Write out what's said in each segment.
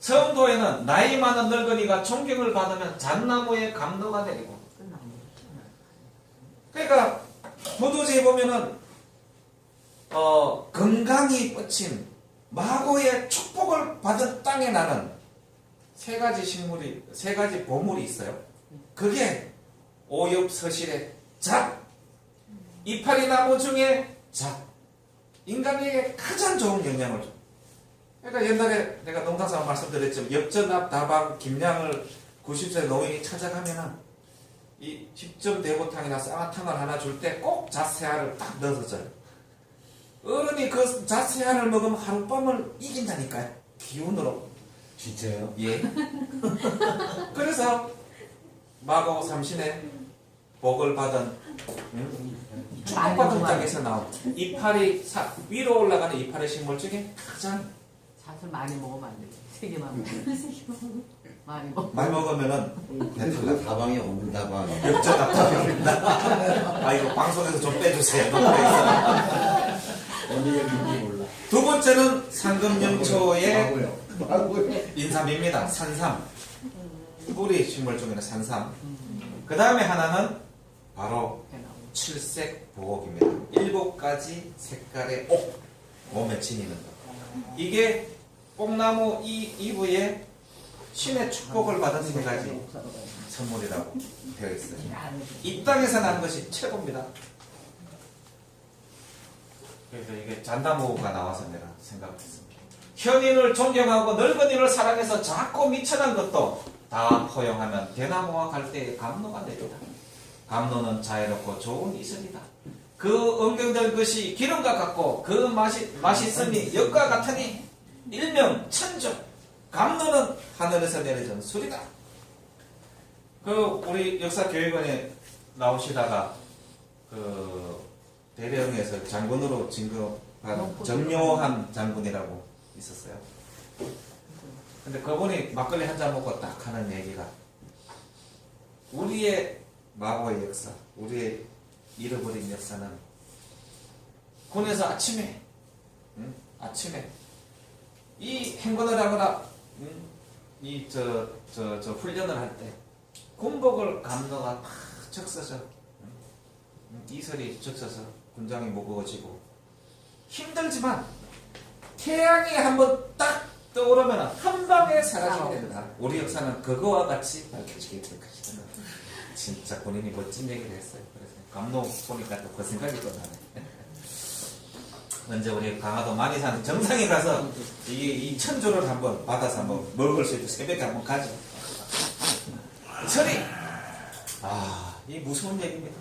성도에는 나이 많은 늙은이가 존경을 받으면 잣나무에 감로가 내리고. 그러니까 포도주에 보면은 건강이 뻗친 마고의 축복을 받은 땅에 나는 세 가지 보물이 있어요. 그게 오엽서실의 잣, 이파리 나무 중에 잣, 인간에게 가장 좋은 영향을 줘. 그러니까 옛날에 내가 농담삼아 말씀드렸지만 역전 앞 다방 김양을 90세 노인이 찾아가면은 이 10점 대보탕이나 쌍화탕을 하나 줄 때 꼭 잣새알을 딱 넣어서 줘요. 어른이 그 잣새알을 먹으면 하룻밤을 이긴다니까요. 기운으로. 진짜요? 예. 그래서 마고 삼신의 복을 받은 축복받은 장에서 나온 이파리 위로 올라가는 이파리 식물 중에 가장 잣을 많이 먹으면 안 돼. 3개만 먹으면. 많이 먹으면은 배탈나 다방이 없는 다방. 역전 답답입니다. 아 이거 방송에서 좀 빼주세요. 어느 얘기인지 몰라. 두 번째는 상금영초의 마고요. 인삼입니다. 산삼. 뿌리 식물 중에는 산삼. 그 다음에 하나는 바로 칠색 보옥입니다. 7가지 색깔의 옥 몸에 지니는 것. 이게 뽕나무 이 이브에 신의 축복을 받은 3가지 선물이라고 되어 있어요. 이 땅에서 나는 것이 최고입니다. 그래서 이게 잣나무가 나와서 내가 생각했습니다. 현인을 존경하고 늙은이를 사랑해서 작고 미천한 것도 다 허용하면 대나무와 갈대의 감로가 내리다. 감로는 자유롭고 좋은 이슬이다. 그 엉경된 것이 기름과 같고 그 맛있음이 역과 같으니 일명 천조. 감로는 하늘에서 내려진 술이다. 그 우리 역사교육원에 나오시다가 그 대령에서 장군으로 진급한 정요한 장군이라고 있었어요. 근데 그분이 막걸리 한 잔 먹고 딱 하는 얘기가 우리의 마고의 역사, 우리의 잃어버린 역사는 군에서 아침에 이 행군을 하거나 훈련을 할 때 군복을 감로가 팍 적셔서 이슬이 적셔서 군장이 무거워지고 힘들지만 태양이 한번 딱 떠오르면 한 방에 사라지게 된다. 우리 역사는 그거와 같이 밝혀지게 될 것이다. 진짜 본인이 멋진 얘기를 했어요. 그래서 감로 보니까 또 그 생각이 또 나네. 언제 우리 강화도 만이산 정상에 가서 이 천조를 한번 받아서 한번 먹을 수 있는 새벽에 한번 가죠. 설이 이 무서운 얘기입니다.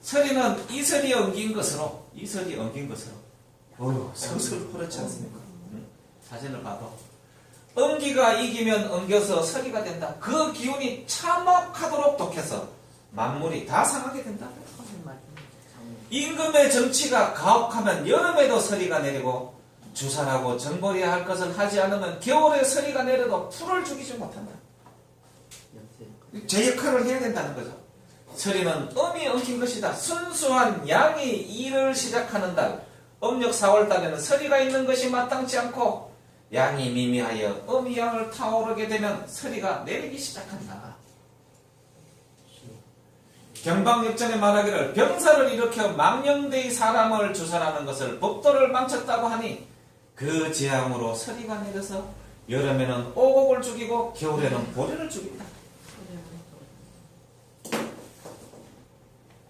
설이는 이슬이 엉긴 것으로 서슬 그렇지 않습니까? 사진을 봐도 엉기가 이기면 엉겨서 설이가 된다. 그 기운이 참혹하도록 독해서 만물이 다 상하게 된다. 임금의 정치가 가혹하면 여름에도 서리가 내리고 주산하고 정벌해야 할 것을 하지 않으면 겨울에 서리가 내려도 풀을 죽이지 못한다. 제 역할을 해야 된다는 거죠. 서리는 음이 엉킨 것이다. 순수한 양이 일을 시작하는 달 음력 4월달에는 서리가 있는 것이 마땅치 않고 양이 미미하여 음이 양을 타오르게 되면 서리가 내리기 시작한다. 경방역전에 말하기를 병사를 일으켜 망령되이 사람을 주산하는 것을 법도를 망쳤다고 하니 그 재앙으로 서리가 내려서 여름에는 오곡을 죽이고 겨울에는 보리를 죽인다.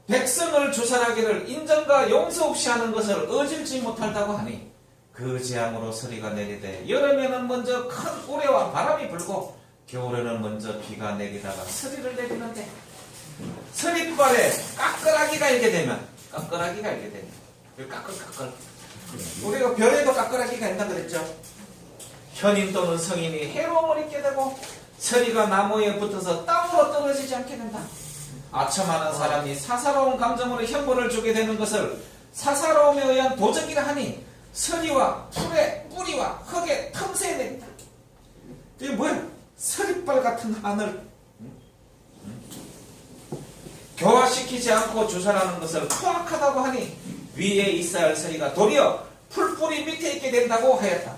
백성을 주산하기를 인정과 용서 없이 하는 것을 어질지 못한다고 하니 그 재앙으로 서리가 내리되 여름에는 먼저 큰 우레와 바람이 불고 겨울에는 먼저 비가 내리다가 서리를 내리는데 서리발에 까끌하기가 있게 되면 까끌 우리가 별에도 까끌하기가 있다 그랬죠. 현인 또는 성인이 해로움을 입게 되고 서리가 나무에 붙어서 땅으로 떨어지지 않게 된다. 아첨하는 사람이 사사로운 감정으로 형벌을 주게 되는 것을 사사로움에 의한 도적이라 하니 서리와 풀의 뿌리와 흙의 틈새에 내린다. 이게 뭐야? 서리발 같은 하늘 교화시키지 않고 주산하는 것을 포악하다고 하니 위에 있어야 할 서리가 도리어 풀뿌리 밑에 있게 된다고 하였다.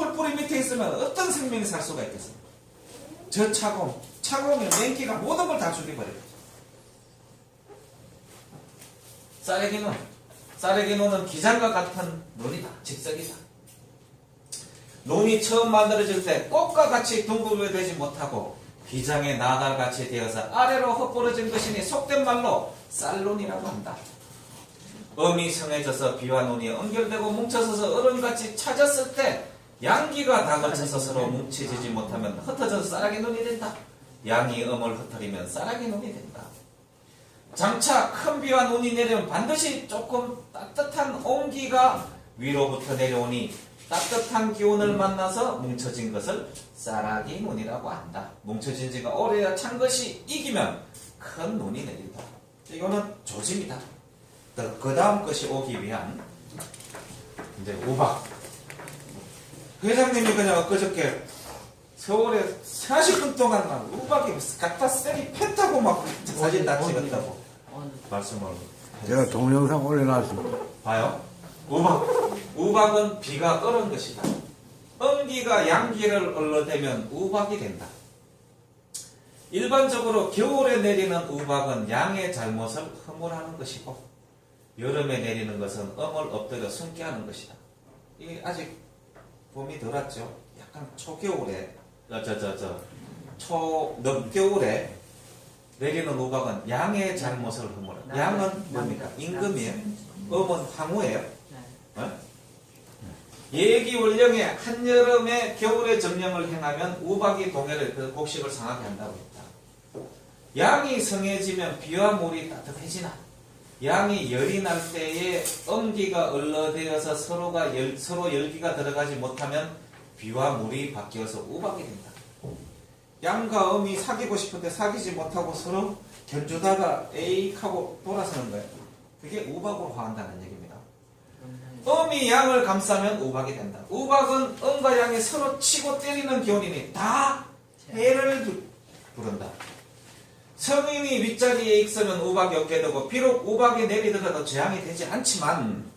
풀뿌리 밑에 있으면 어떤 생명이 살 수가 있겠습니까? 저 차가우면 냉기가 모든 걸 다 죽여버리거든요. 쌀에게노는 기장과 같은 논이다. 직석이다. 논이 처음 만들어질 때 꽃과 같이 둥글게 못하고 비장의 나달같이 되어서 아래로 헛부러진 것이니 속된 말로 쌀논이라고 한다. 음이 성해져서 비와 논이 연결되고 뭉쳐서서 어른같이 찾았을 때 양기가 다 거쳐서 서로 뭉쳐지지 못하면 흩어져서 쌀아기 논이 된다. 양이 음을 흩어리면 쌀아기 논이 된다. 장차 큰 비와 논이 내리면 반드시 조금 따뜻한 온기가 위로부터 내려오니 따뜻한 기운을 만나서 뭉쳐진 것을 쌀아기 논이라고 한다. 뭉쳐진 지가 오래야 찬 것이 이기면 큰 논이 내린다. 이거는 조짐이다. 그 다음 것이 오기 위한 이제 우박. 회장님이 그냥 엊그저께 서울에 40분 동안 막 우박이 갖다 셀이 폈다고 막 사진 다 찍었다고 말씀을 제가 동영상 올려놨습니다. 봐요. 우박은 비가 얼은 것이다. 음기가 양기를 얼러대면 우박이 된다. 일반적으로 겨울에 내리는 우박은 양의 잘못을 허물하는 것이고 여름에 내리는 것은 음을 엎드려 숨게 하는 것이다. 이게 아직 봄이 덜 왔죠. 약간 초겨울에 늦겨울에 내리는 우박은 양의 잘못을 허물한다. 양은 뭡니까? 임금이에요. 음은 황후예요. 어? 예기월령에 한여름에 겨울에 점령을 행하면 우박이 동해를 그 곡식을 상하게 한다고 했다. 양이 성해지면 비와 물이 따뜻해지나 양이 열이 날 때에 음기가 얼러대어서 서로 열기가 들어가지 못하면 비와 물이 바뀌어서 우박이 된다. 양과 음이 사귀고 싶은데 사귀지 못하고 서로 견주다가 에익 하고 돌아서는 거예요. 그게 우박으로 화한다는 얘기입니다. 음이 양을 감싸면 우박이 된다. 우박은 음과 양이 서로 치고 때리는 기운이니 다 해를 부른다. 성인이 윗자리에 있으면 우박이 없게 되고 비록 우박이 내리더라도 재앙이 되지 않지만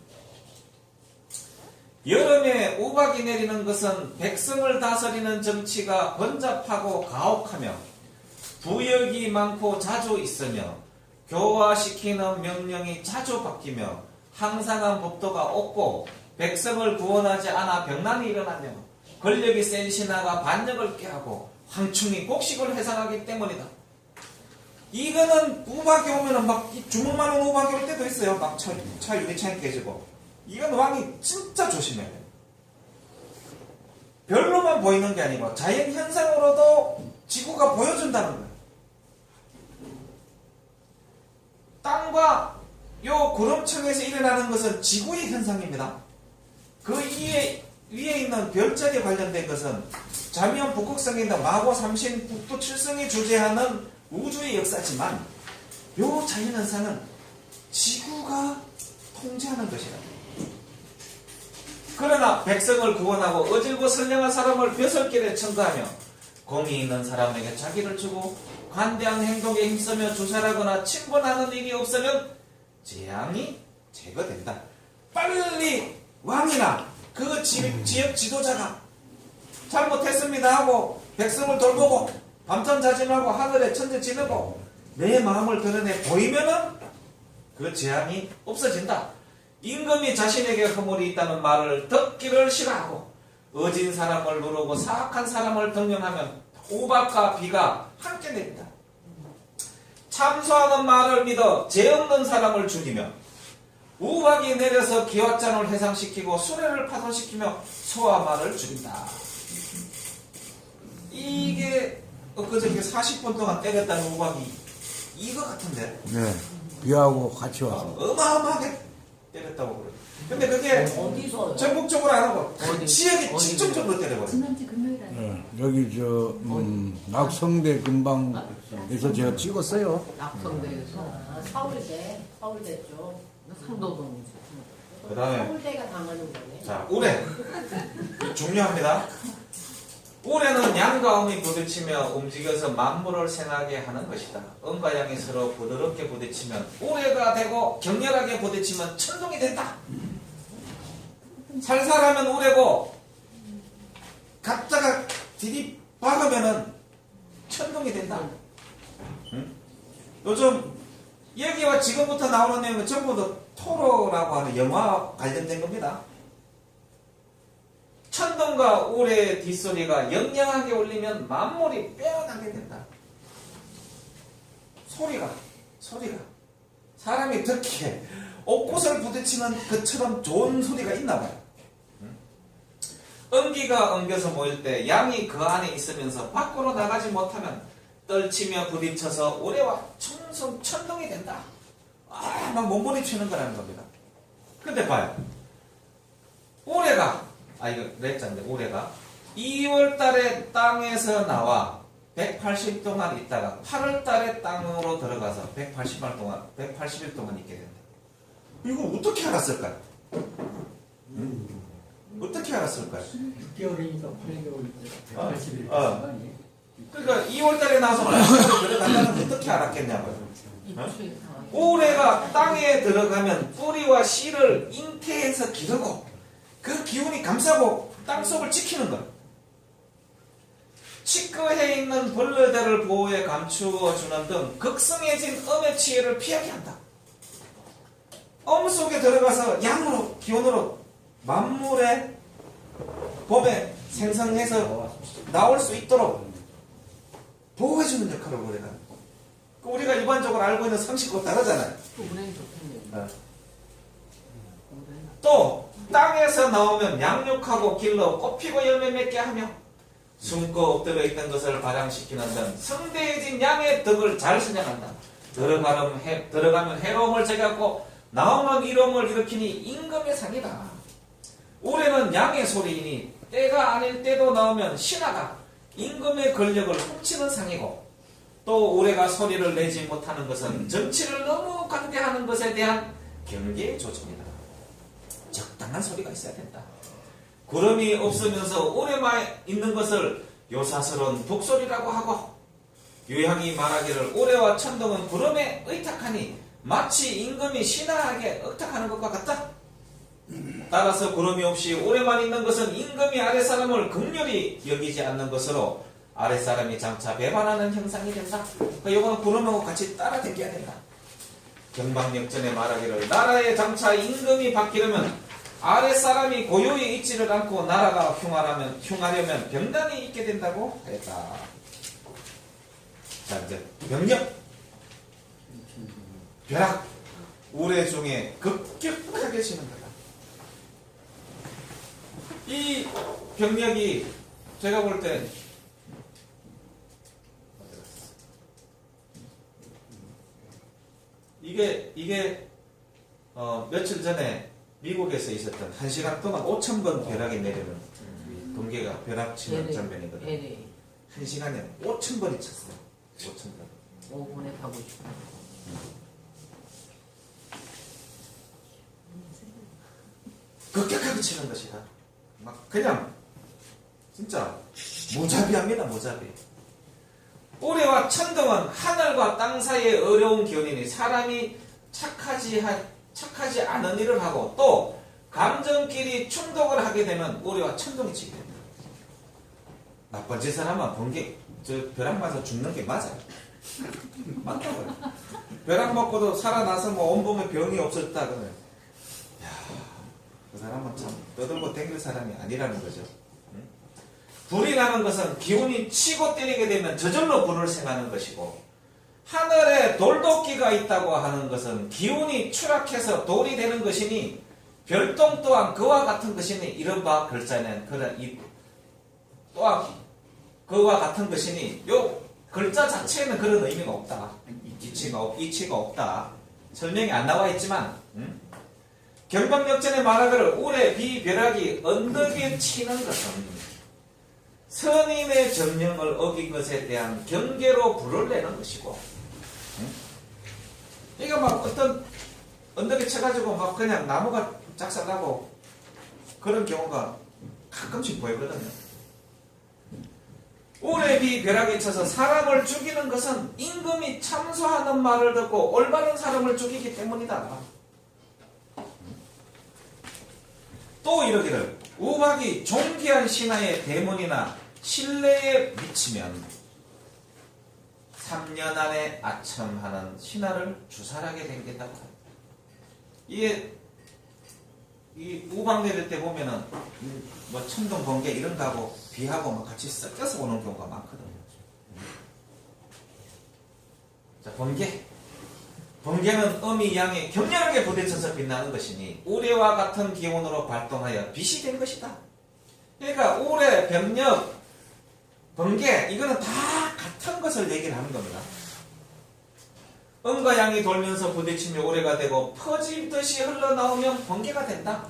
여름에 우박이 내리는 것은 백성을 다스리는 정치가 번잡하고 가혹하며 부역이 많고 자주 있으며 교화시키는 명령이 자주 바뀌며 항상한 법도가 없고 백성을 구원하지 않아 병난이 일어나며 권력이 센 신하가 반역을 꾀하고 황충이 곡식을 해상하기 때문이다. 이거는 우박이 오면은 막 주먹만 한 우박이 올 때도 있어요. 막 차 유리창이 깨지고. 이건 왕이 진짜 조심해야 돼요. 별로만 보이는 게 아니고 자연 현상으로도 지구가 보여준다는 거예요. 땅과 요 구름청에서 일어나는 것은 지구의 현상입니다. 그 위에 있는 별자리에 관련된 것은 자미원 북극성인다 마고 삼신 북두 칠성이 주재하는 우주의 역사지만 요 자연현상은 지구가 통제하는 것이다. 그러나 백성을 구원하고 어질고 선량한 사람을 벼슬길에 청구하며 공의 있는 사람에게 자기를 주고 관대한 행동에 힘쓰며 주사하거나 친권하는 일이 없으면 재앙이 제거된다. 빨리 왕이나 그 지역 지도자가 잘못했습니다 하고 백성을 돌보고 밤잠자짐하고 하늘에 천재 지르고 내 마음을 드러내 보이면은 그 재앙이 없어진다. 임금이 자신에게 허물이 있다는 말을 듣기를 싫어하고 어진 사람을 누르고 사악한 사람을 등용하면 우박과 비가 함께 내린다. 참소하는 말을 믿어 죄 없는 사람을 죽이며 우박이 내려서 기왓잔을 해상시키고 수레를 파손시키며 소와 말을 죽인다. 이게 엊그저께 40분 동안 때렸다는 우박이 이거 같은데? 네. 비하고 같이 와서. 어마어마하게 때렸다고 그래요. 근데 그게 어디서? 전국적으로 안 하고 어디? 지역에 어디 집중적으로 때려버려요. 지난주 금요일 아니에요? 네. 여기 낙성대 근방에서 제가 찍었어요. 낙성대에서 서울대 쪽. 상도동. 그 다음에 서울대가 당하는 거네. 자 우레 중요합니다. 우레는 양과 음이 부딪히며 움직여서 만물을 생하게 하는 것이다. 음과 양이 서로 부드럽게 부딪히면 우레가 되고 격렬하게 부딪히면 천둥이 된다. 살살하면 우레고 갖다가 디디박으면은 천둥이 된다. 응? 요즘 여기와 지금부터 나오는 내용은 전부 다 토로라고 하는 영화 관련된 겁니다. 천둥과 우레의 뒷소리가 영영하게 울리면 만물이 빼어나게 된다. 소리가 사람이 듣기에 옥꽃을 부딪히는 것처럼 좋은 소리가 있나 봐요. 엉기가 엉겨서 모일 때 양이 그 안에 있으면서 밖으로 나가지 못하면 떨치며 부딪혀서 우레와 천둥이 된다. 막 몸부림치는 거라는 겁니다. 근데 봐요. 우레가 이거 랩자인데 우레가 2월 달에 땅에서 나와 180 동안 있다가 8월 달에 땅으로 들어가서 180일 동안 있게 된다. 이거 어떻게 알았을까요? 어떻게 알았을까요? 6개월이니까 8개월 180일. 그러니까 2월 달에 나와서 8월에 들어간다는 어떻게 알았겠냐고요. 입추에 나와요. 우레가 땅에 들어가면 뿌리와 씨를 잉태해서 기르고 그 기운이 감싸고 땅속을 지키는 거예요. 치과에 있는 벌레들을 보호해 감추어 주는 등 극성해진 음의 치해를 피하게 한다. 엄 속에 들어가서 양으로 기운으로 만물의 봄에 생성해서 나올 수 있도록 보호해주는 역할을 우리가. 우리가 일반적으로 알고 있는 상식과 다르잖아요. 또 우레는 좋겠네요. 우레는 또 땅에서 나오면 양육하고 길러 꽃피고 열매 맺게 하며 숨고 엎드려 있던 것을 발양시키는 등 성대해진 양의 덕을 잘 선양한다. 들어가면 해로움을 제거하고 나오면 이로움을 일으키니 임금의 상이다. 우레는 양의 소리이니 때가 아닐 때도 나오면 신하가 임금의 권력을 훔치는 상이고 또 우레가 소리를 내지 못하는 것은 정치를 너무 강대하는 것에 대한 경계의 조짐이다. 적당한 소리가 있어야 된다. 구름이 없으면서 오래만 있는 것을 요사스러운 북소리라고 하고 유향이 말하기를 오래와 천둥은 구름에 의탁하니 마치 임금이 신하에게 의탁하는 것과 같다. 따라서 구름이 없이 오래만 있는 것은 임금이 아랫사람을 긍휼히 여기지 않는 것으로 아랫사람이 장차 배반하는 형상이 된다. 이거는 구름하고 같이 따라 댕겨야 된다. 경방역전에 말하기를 나라의 장차 임금이 바뀌려면 아랫사람이 고요히 있지를 않고 나라가 흉하려면 병단이 있게 된다고 했다. 자 이제 병력 벼락 우레 중에 급격하게 지는 거다. 이 병력이 제가 볼 때 이게 며칠 전에 미국에서 있었던 1시간 동안 5,000번 벼락이 내리는 번개가 벼락 치는 장면이거든요. LA 1시간에 5,000번이 쳤어요. 5,000번. 5분에 가고 싶어. 급격하게 치는 것이다. 막 그냥 진짜 무자비합니다. 무자비. 우레와 천둥은 하늘과 땅 사이의 어려운 기운이니 사람이 착하지 않은 일을 하고 또 감정끼리 충동을 하게 되면 우레와 천둥이 치게 된다. 나쁜 짓을 하면 벼락 맞아 죽는 게 맞아요. 맞다고요. 벼락 먹고도 살아나서 뭐 온몸에 병이 없었다 그러면 그 사람은 참 떠들고 댕길 사람이 아니라는 거죠. 불이 나는 것은 기운이 치고 때리게 되면 저절로 불을 생하는 것이고 하늘에 돌도끼가 있다고 하는 것은 기운이 추락해서 돌이 되는 것이니 별똥 또한 그와 같은 것이니 이른바 글자는 또한 그와 같은 것이니 요 글자 자체에는 그런 의미가 없다. 이치가 없다. 설명이 안 나와 있지만 경방역전에 말하기를 우레 비벼락이 언덕에 치는 것은 선인의 정령을 어긴 것에 대한 경계로 불을 내는 것이고 이거 막 어떤 언덕에 쳐가지고 막 그냥 나무가 작살나고 그런 경우가 가끔씩 보이거든요. 우레 비벼락이 쳐서 사람을 죽이는 것은 임금이 참소하는 말을 듣고 올바른 사람을 죽이기 때문이다. 또 이러기를 우박이 존귀한 신하의 대문이나 신뢰에 미치면 3년 안에 아첨하는 신하를 주살하게 된다고 합니다. 이게 이 우박 내릴 때 보면은 뭐 천둥 번개 이런 거하고 비하고 막 같이 섞여서 오는 경우가 많거든요. 자, 번개. 번개는 음이 양이 격렬하게 부딪혀서 빛나는 것이니 우레와 같은 기운으로 발동하여 빛이 된 것이다. 그러니까 우레, 병력, 번개 이거는 다 같은 것을 얘기를 하는 겁니다. 음과 양이 돌면서 부딪히며 우레가 되고 퍼지듯이 흘러나오면 번개가 된다.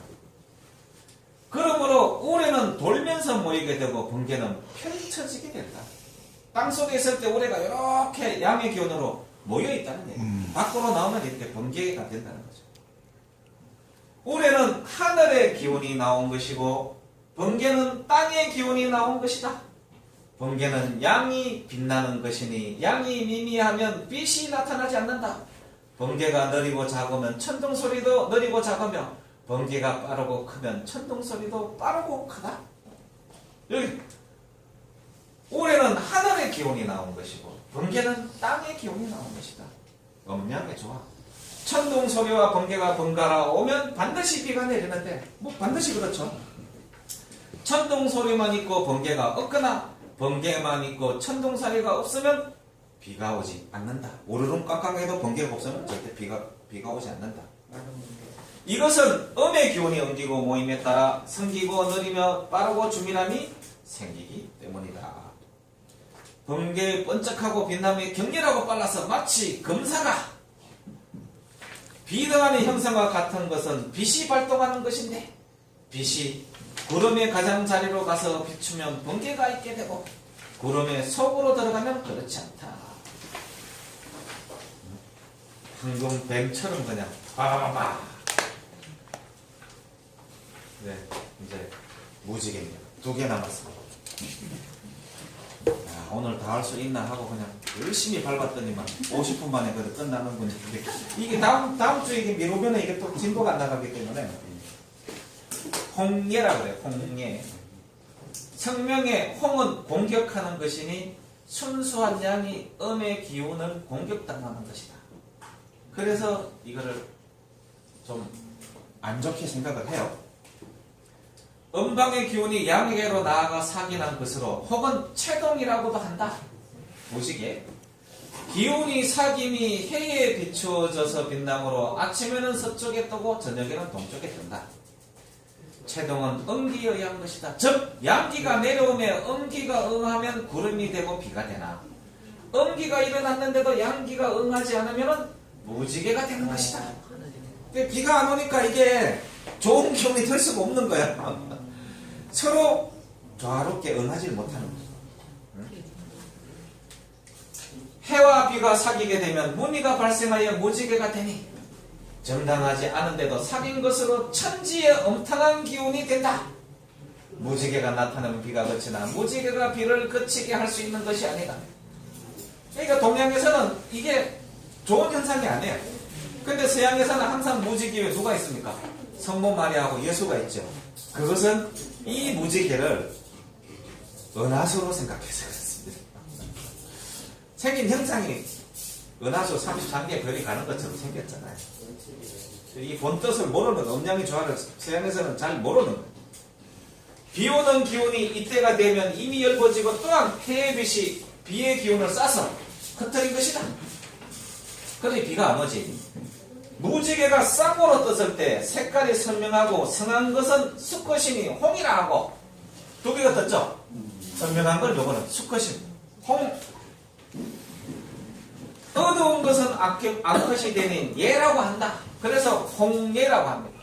그러므로 우레는 돌면서 모이게 되고 번개는 펼쳐지게 된다. 땅속에 있을 때 우레가 이렇게 양의 기운으로 모여있다는 얘기예요. 밖으로 나오면 이렇게 번개가 된다는 거죠. 우레는 하늘의 기운이 나온 것이고 번개는 땅의 기운이 나온 것이다. 번개는 양이 빛나는 것이니 양이 미미하면 빛이 나타나지 않는다. 번개가 느리고 작으면 천둥소리도 느리고 작으며 번개가 빠르고 크면 천둥소리도 빠르고 크다. 여기 우레는 하늘의 기운이 나온 것이고 번개는 땅의 기운이 나온 것이다. 엄연하게 좋아. 천둥소리와 번개가 번갈아 오면 반드시 비가 내리는데 뭐 반드시 그렇죠. 천둥소리만 있고 번개가 없거나 번개만 있고 천둥소리가 없으면 비가 오지 않는다. 오르름 깡깡해도 번개가 없으면 절대 비가 오지 않는다. 이것은 음의 기운이 옮기고 모임에 따라 생기고 느리며 빠르고 주민함이 생기기 때문이다. 번개의 번쩍하고 빛남이 격렬하고 빨라서 마치 금사가 비등하는 형상과 같은 것은 빛이 발동하는 것인데 빛이 구름의 가장자리로 가서 비추면 번개가 있게 되고 구름의 속으로 들어가면 그렇지 않다. 황금 뱀처럼 그냥 빠바바바. 네, 이제 무지개입니다. 2개 남았습니다. 야, 오늘 다 할 수 있나 하고 그냥 열심히 밟았더니만 50분 만에 그래도 끝나는군요. 이게 다음 주에 이게 미루면 이게 또 진도가 안 나가기 때문에 홍예라 그래요. 홍예. 성명의 홍은 공격하는 것이니 순수한 양이 음의 기운을 공격당하는 것이다. 그래서 이거를 좀 안 좋게 생각을 해요. 음방의 기운이 양에게로 나아가 사기난 것으로 혹은 체동이라고도 한다. 무지개. 기운이 사김이 해에 비추어져서 빛나므로 아침에는 서쪽에 뜨고 저녁에는 동쪽에 뜬다. 체동은 음기에 의한 것이다. 즉 양기가 내려오며 음기가 응하면 구름이 되고 비가 되나 음기가 일어났는데도 양기가 응하지 않으면 무지개가 되는 것이다. 근데 비가 안 오니까 이게 좋은 기운이 될 수가 없는 거야. 서로 조화롭게 응하지 못하는 거죠. 해와 비가 사귀게 되면 무늬가 발생하여 무지개가 되니 정당하지 않은데도 사귄 것으로 천지의 엄청난 기운이 된다. 무지개가 나타나면 비가 그치나 무지개가 비를 그치게 할 수 있는 것이 아니다. 그러니까 동양에서는 이게 좋은 현상이 아니에요. 근데 서양에서는 항상 무지개에 누가 있습니까? 성모 마리아하고 예수가 있죠. 그것은 이 무지개를 은하수로 생각해서 그렇습니다. 생긴 형상이 은하수 33개 별이 가는 것처럼 생겼잖아요. 이 본뜻을 모르는 음양의 조화를 서양에서는 잘 모르는 거예요. 비 오는 기운이 이때가 되면 이미 열버지고 또한 해의 빛이 비의 기운을 쏴서 흩어진 것이다. 그러니 비가 안 오지. 무지개가 쌍으로 떴을 때 색깔이 선명하고 성한 것은 수컷이니 홍이라 하고 2개가 떴죠. 선명한 건 요거는 수컷이 홍. 어두운 것은 암컷이 되는 예라고 한다. 그래서 홍예라고 합니다.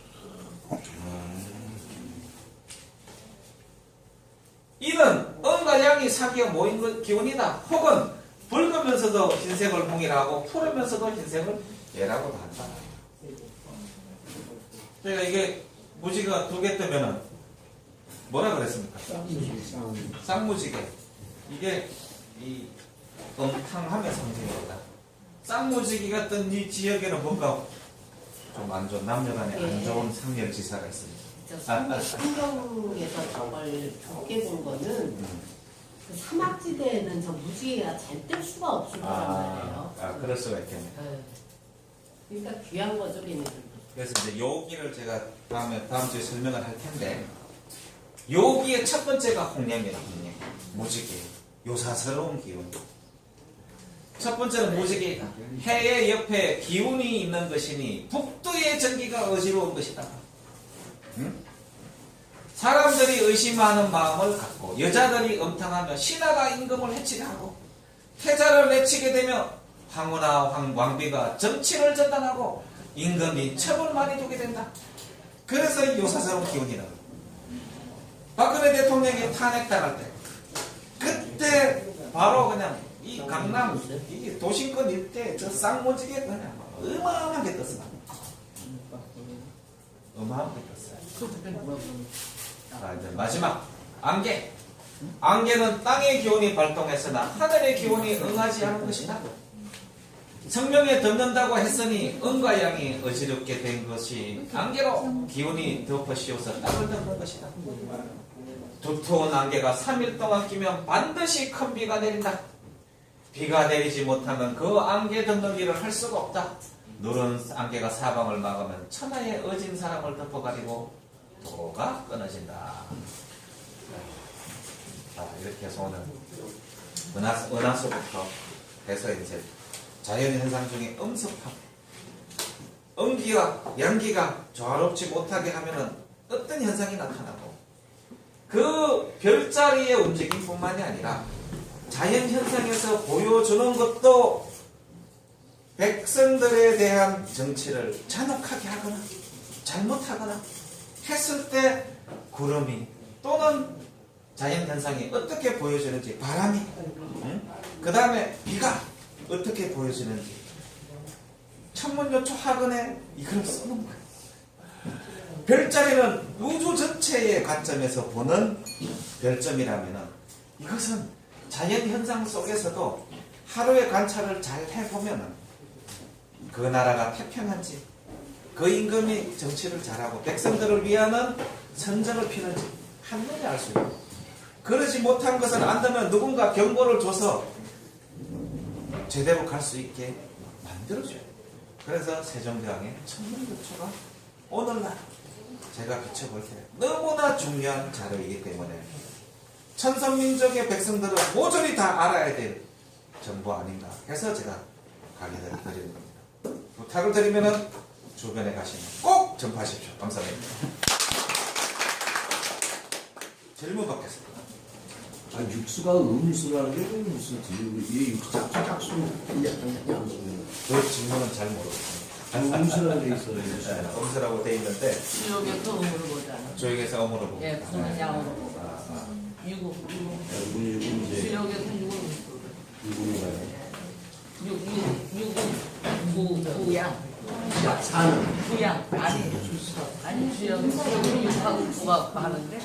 이는 음과 양이 사귀어 모인 기운이다. 혹은 붉으면서도 흰색을 홍이라고 푸르면서도 흰색을 예라고도 한다. 그러니까 이게 무지개가 2개 뜨면은 뭐라 그랬습니까? 쌍무지개. 이게 이 음탕함의 상징입니다. 쌍무지개가 뜬 이 지역에는 뭔가 좀 안 좋은 남녀간에 안 좋은 상렬지사가 있습니다. 성경에서 저걸 좋게 본 거는 그 사막지대에는 저 무지개가 잘 뜰 수가 없을 거란 말이에요. 그럴 수가 있겠네. 네. 그러니까 귀한 거죠, 걔네들. 그래서 이제 요기를 제가 다음 주에 설명을 할 텐데, 요기의 첫 번째가 홍량이다, 홍량. 무지개. 요사스러운 기운. 첫 번째는 무지개이다. 해의 옆에 기운이 있는 것이니 북두의 전기가 어지러운 것이다. 응? 사람들이 의심하는 마음을 갖고 여자들이 음탕하며 신하가 임금을 해치게 하고 태자를 내치게 되면 황후나 왕비가 정치를 전단하고 임금이 첩을 많이 두게 된다. 그래서 요사스러운 기운이다. 박근혜 대통령이 탄핵당할 때 그때 바로 그냥 이 강남 이 도심권 일대 저 쌍무지개 그냥 어마어마하게 떴어. 어마어마하게 떴어요. 자, 이제 마지막 안개. 안개는 땅의 기운이 발동했으나 하늘의 기운이 응하지 않은 것이다. 성명에 덮는다고 했으니 응과 양이 어지럽게 된 것이 안개로 기운이 덮어 씌워서 땅을 덮는 것이다. 두터운 안개가 3일 동안 끼면 반드시 큰 비가 내린다. 비가 내리지 못하면 그 안개 덮는 일을 할 수가 없다. 누런 안개가 사방을 막으면 천하의 어진 사람을 덮어가지고 도가 끊어진다. 자, 이렇게 해서 오늘 은하수부터 해서 이제 자연현상 중에 음습함, 음기와 양기가 조화롭지 못하게 하면은 어떤 현상이 나타나고 그 별자리의 움직임뿐만이 아니라 자연현상에서 보여주는 것도 백성들에 대한 정치를 잔혹하게 하거나 잘못하거나 했을 때 구름이 또는 자연현상이 어떻게 보여지는지 바람이 그 다음에 비가 어떻게 보여지는지 천문요초 학원에 이걸 써놓은 거예요. 별자리는 우주 전체의 관점에서 보는 별점이라면 이것은 자연현상 속에서도 하루의 관찰을 잘 해보면 그 나라가 태평한지 그 임금이 정치를 잘하고 백성들을 위하는 선전을 피는지 한눈에 알 수 있고 그러지 못한 것을 안다면 누군가 경고를 줘서 제대로 갈 수 있게 만들어줘요. 그래서 세종대왕의 천문요초가 오늘날 제가 비춰볼 때 너무나 중요한 자료이기 때문에 천선민족의 백성들은 모조리 다 알아야 될 정보 아닌가 해서 제가 강의를 드리는 겁니다. 부탁을 드리면은 주변에 가시면 꼭 전파하십시오. 감사합니다. 질문 받겠습니다. 아, 육수가 음수라는 게 무슨 이 육수 짝수 그 질문은 잘 모르겠습니다. 음수라는 게 있어요. 음수라고 돼 있는데 수력에서 음으로 보잖아. 조역에서 어무로 보고 예, 무슨 양으로 보고. 유구. 수력에서 구양. 사는 구양. 아니 주역. 수력은 육하고 구가 하는데